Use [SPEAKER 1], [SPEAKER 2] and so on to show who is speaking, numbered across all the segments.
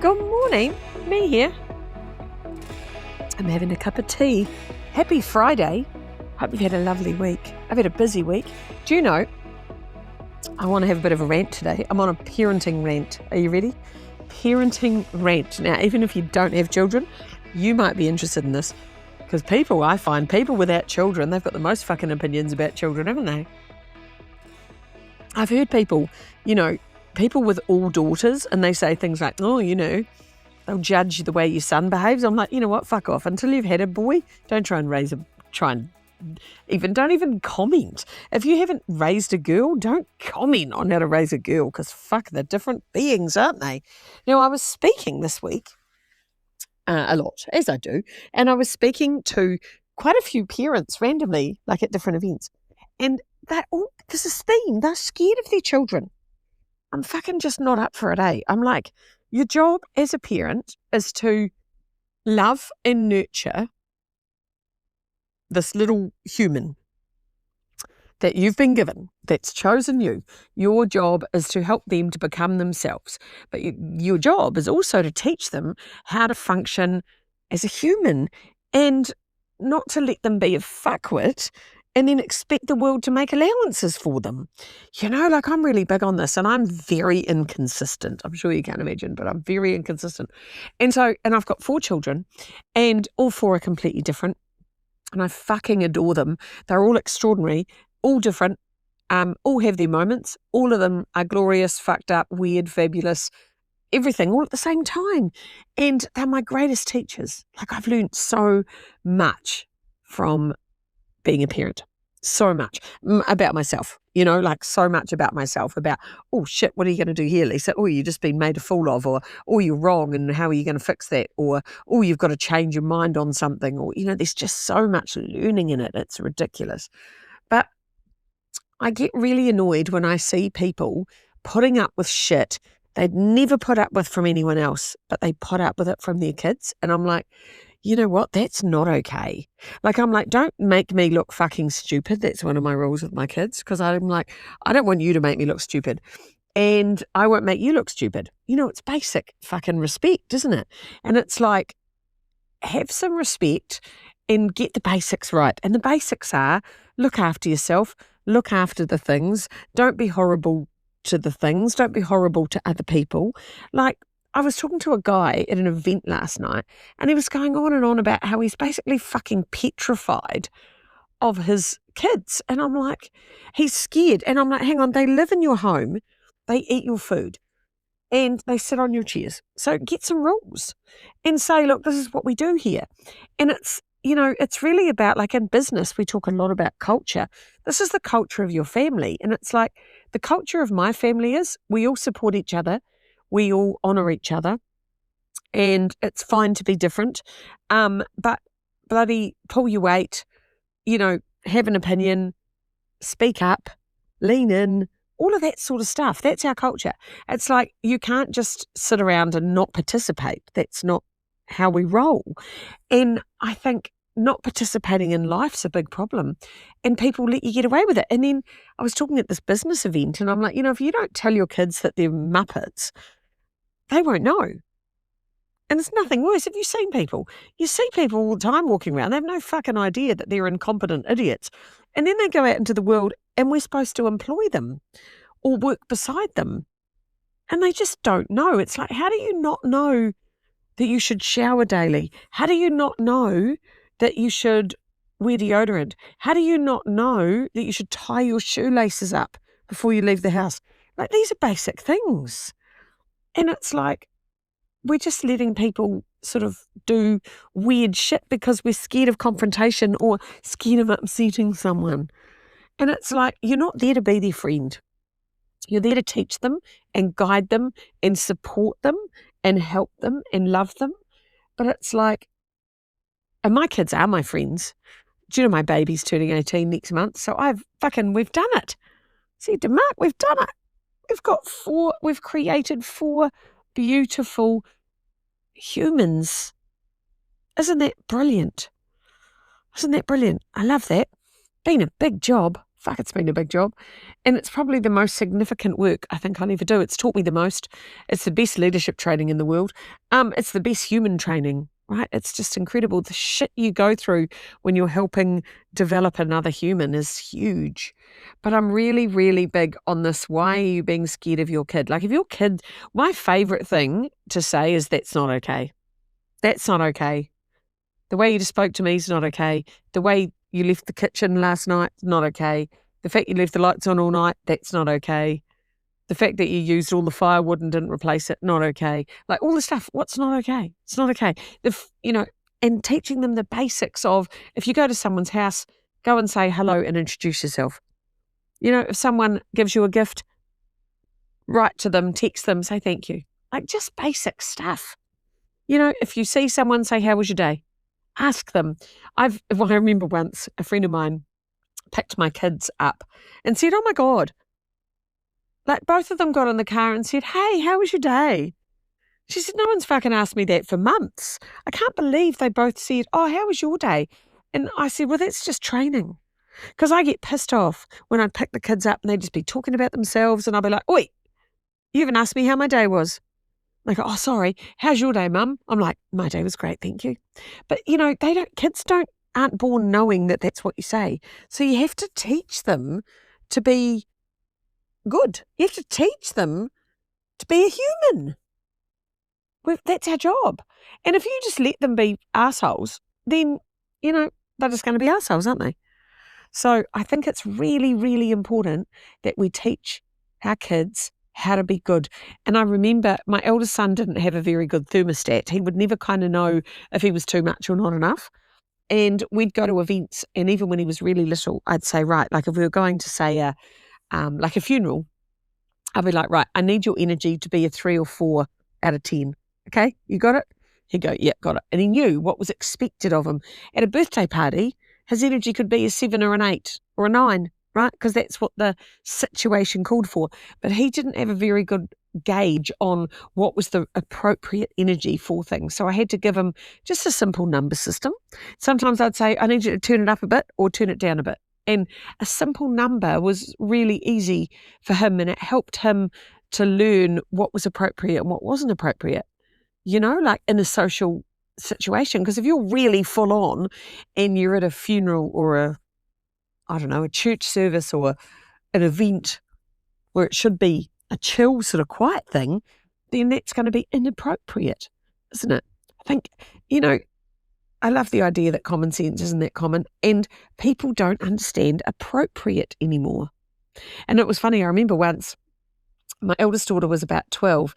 [SPEAKER 1] Good morning, me here. I'm having a cup of tea. Happy Friday. Hope you've had a lovely week. I've had a busy week. Do you know, I want to have a bit of a rant today. I'm on a parenting rant. Are you ready? Parenting rant. Now, even if you don't have children, you might be interested in this because I find people without children, they've got the most fucking opinions about children, haven't they? I've heard people with all daughters, and they say things like, they'll judge the way your son behaves. I'm like, you know what, fuck off. Until you've had a boy, don't don't even comment. If you haven't raised a girl, don't comment on how to raise a girl, because fuck, they're different beings, aren't they? Now, I was speaking this week a lot, as I do, and I was speaking to quite a few parents randomly, like at different events, and there's this theme, they're scared of their children. I'm fucking just not up for it, eh? I'm like, your job as a parent is to love and nurture this little human that you've been given, that's chosen you. Your job is to help them to become themselves. But your job is also to teach them how to function as a human and not to let them be a fuckwit and then expect the world to make allowances for them. I'm really big on this, and I'm very inconsistent. I'm sure you can't imagine, but I'm very inconsistent. And I've got 4 children, and all 4 are completely different, and I fucking adore them. They're all extraordinary, all different, all have their moments. All of them are glorious, fucked up, weird, fabulous, everything, all at the same time. And they're my greatest teachers. I've learned so much from being a parent, so much about myself, so much about myself, about, oh shit, what are you going to do here, Lisa? Oh, you've just been made a fool of, or, oh, you're wrong, and how are you going to fix that? Or, oh, you've got to change your mind on something, or, there's just so much learning in it. It's ridiculous. But I get really annoyed when I see people putting up with shit they'd never put up with from anyone else, but they put up with it from their kids. And I'm like, you know what? That's not okay. I'm like, don't make me look fucking stupid. That's one of my rules with my kids, because I'm like, I don't want you to make me look stupid, and I won't make you look stupid. It's basic fucking respect, isn't it? And it's like, have some respect and get the basics right. And the basics are, look after yourself, look after the things, don't be horrible to the things, don't be horrible to other people. I was talking to a guy at an event last night, and he was going on and on about how he's basically fucking petrified of his kids. And I'm like, he's scared. And I'm like, hang on, they live in your home, they eat your food, and they sit on your chairs. So get some rules and say, look, this is what we do here. And it's really about, in business, we talk a lot about culture. This is the culture of your family. And it's like, the culture of my family is we all support each other. We all honour each other, and it's fine to be different. But bloody pull your weight, have an opinion, speak up, lean in, all of that sort of stuff. That's our culture. It's like, you can't just sit around and not participate. That's not how we roll. And I think not participating in life's a big problem, and people let you get away with it. And then I was talking at this business event, and I'm like, if you don't tell your kids that they're muppets, they won't know. And it's nothing worse. Have you seen people? You see people all the time walking around. They have no fucking idea that they're incompetent idiots. And then they go out into the world, and we're supposed to employ them or work beside them. And they just don't know. It's like, how do you not know that you should shower daily? How do you not know that you should wear deodorant? How do you not know that you should tie your shoelaces up before you leave the house? These are basic things. And it's like, we're just letting people sort of do weird shit because we're scared of confrontation or scared of upsetting someone. And it's like, you're not there to be their friend. You're there to teach them and guide them and support them and help them and love them. But it's like, and my kids are my friends. Do you know my baby's turning 18 next month? So we've done it. See, Mark, we've done it. We've created 4 beautiful humans. Isn't that brilliant? I love that. Been a big job. fuck, it's been a big job. And it's probably the most significant work I think I'll ever do. It's taught me the most. It's the best leadership training in the world. It's the best human training, right? It's just incredible. The shit you go through when you're helping develop another human is huge. But I'm really, really big on this. Why are you being scared of your kid? Like if your kid, my favorite thing to say is that's not okay. That's not okay. The way you just spoke to me is not okay. The way you left the kitchen last night is not okay. The fact you left the lights on all night, that's not okay. The fact that you used all the firewood and didn't replace it, not okay. Like all the stuff, what's not okay? It's not okay. And teaching them the basics of if you go to someone's house, go and say hello and introduce yourself. If someone gives you a gift, write to them, text them, say thank you. Like just basic stuff. If you see someone, say, how was your day? Ask them. I remember once a friend of mine picked my kids up and said, oh my God, like both of them got in the car and said, hey, how was your day? She said, no one's fucking asked me that for months. I can't believe they both said, oh, how was your day? And I said, well, that's just training. Because I get pissed off when I'd pick the kids up and they'd just be talking about themselves and I'd be like, oi, you haven't asked me how my day was. They go, oh, sorry, how's your day, Mum? I'm like, my day was great, thank you. But, kids aren't born knowing that that's what you say. So you have to teach them to be good. You have to teach them to be a human. That's our job. And if you just let them be assholes, then, they're just going to be assholes, aren't they? So I think it's really, really important that we teach our kids how to be good. And I remember my eldest son didn't have a very good thermostat. He would never kind of know if he was too much or not enough. And we'd go to events, and even when he was really little, I'd say, right, like if we were going to say like a funeral, I'd be like, right, I need your energy to be a 3 or 4 out of 10. Okay, you got it? He'd go, yeah, got it. And he knew what was expected of him. At a birthday party, his energy could be a 7 or an 8 or a 9, right? Because that's what the situation called for. But he didn't have a very good gauge on what was the appropriate energy for things. So I had to give him just a simple number system. Sometimes I'd say, I need you to turn it up a bit or turn it down a bit. And a simple number was really easy for him, and it helped him to learn what was appropriate and what wasn't appropriate, like in a social situation. Because if you're really full on and you're at a funeral or a church service or an event where it should be a chill sort of quiet thing, then that's going to be inappropriate, isn't it? I think, I love the idea that common sense isn't that common, and people don't understand appropriate anymore. And it was funny, I remember once, my eldest daughter was about 12,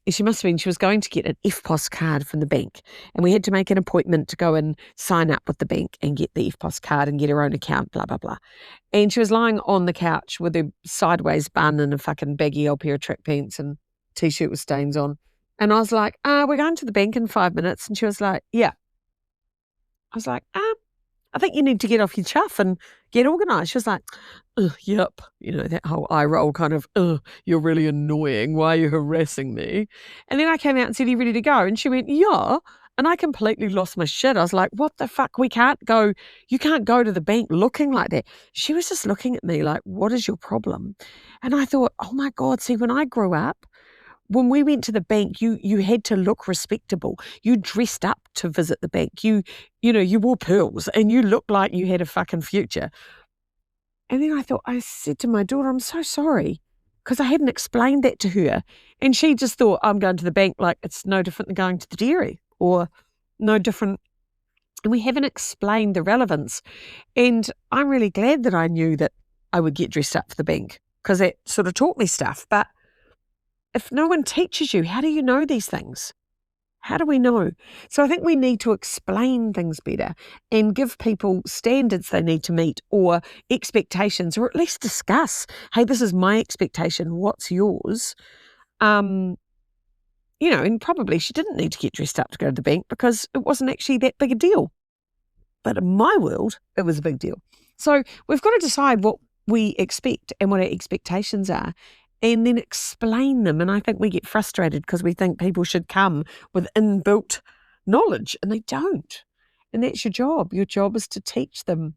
[SPEAKER 1] and she was going to get an EFTPOS card from the bank, and we had to make an appointment to go and sign up with the bank and get the EFTPOS card and get her own account, blah, blah, blah. And she was lying on the couch with a sideways bun and a fucking baggy old pair of track pants and T-shirt with stains on. And I was like, we're going to the bank in 5 minutes. And she was like, yeah. I was like, I think you need to get off your chuff and get organised. She was like, yep. That whole eye roll kind of, you're really annoying. Why are you harassing me? And then I came out and said, are you ready to go? And she went, yeah. And I completely lost my shit. I was like, what the fuck? You can't go to the bank looking like that. She was just looking at me like, what is your problem? And I thought, oh my God, see, when I grew up, when we went to the bank, you had to look respectable. You dressed up to visit the bank. You wore pearls and you looked like you had a fucking future. And then I said to my daughter, I'm so sorry, because I hadn't explained that to her. And she just thought, I'm going to the bank like it's no different than going to the dairy or no different. And we haven't explained the relevance. And I'm really glad that I knew that I would get dressed up for the bank, because it sort of taught me stuff. But if no one teaches you, how do you know these things? How do we know? So I think we need to explain things better and give people standards they need to meet or expectations, or at least discuss, hey, this is my expectation, what's yours? And probably she didn't need to get dressed up to go to the bank because it wasn't actually that big a deal. But in my world, it was a big deal. So we've got to decide what we expect and what our expectations are, and then explain them. And I think we get frustrated because we think people should come with inbuilt knowledge, and they don't. And that's your job. Your job is to teach them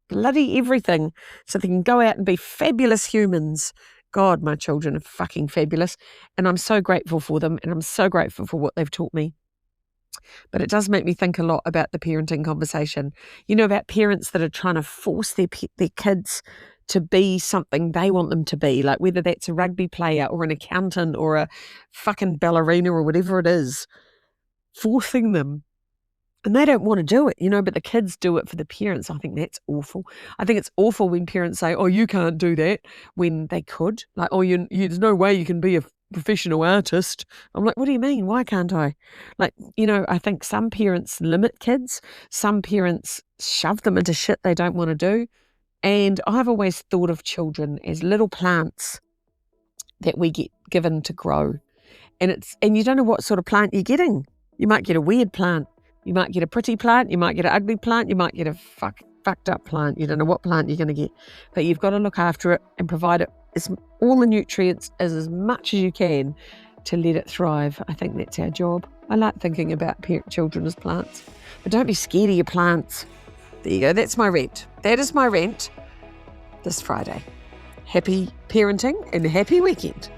[SPEAKER 1] bloody everything so they can go out and be fabulous humans. God, my children are fucking fabulous, and I'm so grateful for them, and I'm so grateful for what they've taught me. But it does make me think a lot about the parenting conversation. About parents that are trying to force their kids to be something they want them to be, like whether that's a rugby player or an accountant or a fucking ballerina or whatever it is, forcing them. And they don't want to do it, but the kids do it for the parents. I think that's awful. I think it's awful when parents say, oh, you can't do that, when they could. Like, oh, there's no way you can be a professional artist. I'm like, what do you mean? Why can't I? Like, I think some parents limit kids. Some parents shove them into shit they don't want to do. And I've always thought of children as little plants that we get given to grow. And you don't know what sort of plant you're getting. You might get a weird plant. You might get a pretty plant. You might get an ugly plant. You might get a fucked up plant. You don't know what plant you're going to get. But you've got to look after it and provide it all the nutrients as much as you can to let it thrive. I think that's our job. I like thinking about children as plants. But don't be scared of your plants. There you go. That's my rant. That is my rant this Friday. Happy parenting and happy weekend.